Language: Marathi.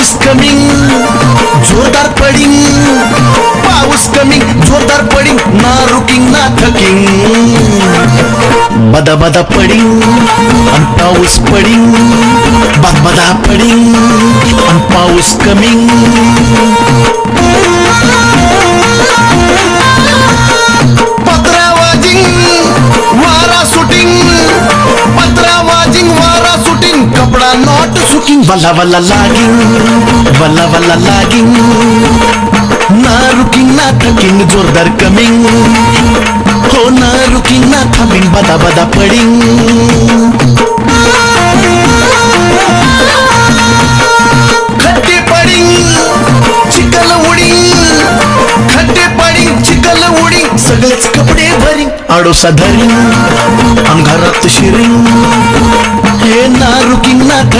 पाऊस कमिंग जोरदार पडिंग, पाऊस कमिंग जोरदार पडिंग, ना रुकिंग ना थकिंग. बदा बदा पडिंग आणि पाऊस पडिंग, बदा बदा पडिंग आणि पाऊस कमिंग. पत्रा वाजिंग वारा सुटिंग, पत्रा वाजिंग वारा सुटिंग, कपडा नॉट सुकिंग. वल्ला वल्ला लागिंग, वल्ला वल्ला लागिंग, ना रुकिंग ना थकिंग जोरदार कमिंग. हो ना रुकिंग ना थांबिंग, बदा बदा पडिंग. खड्डे पडिंग चिखल उडिंग, खड्डे पडिंग चिखल उडिंग, सगळेच कपडे भरिंग, आडोसा धरिंग, अंधारात शिरिंग. हे ना रुकिंग ना थकिंग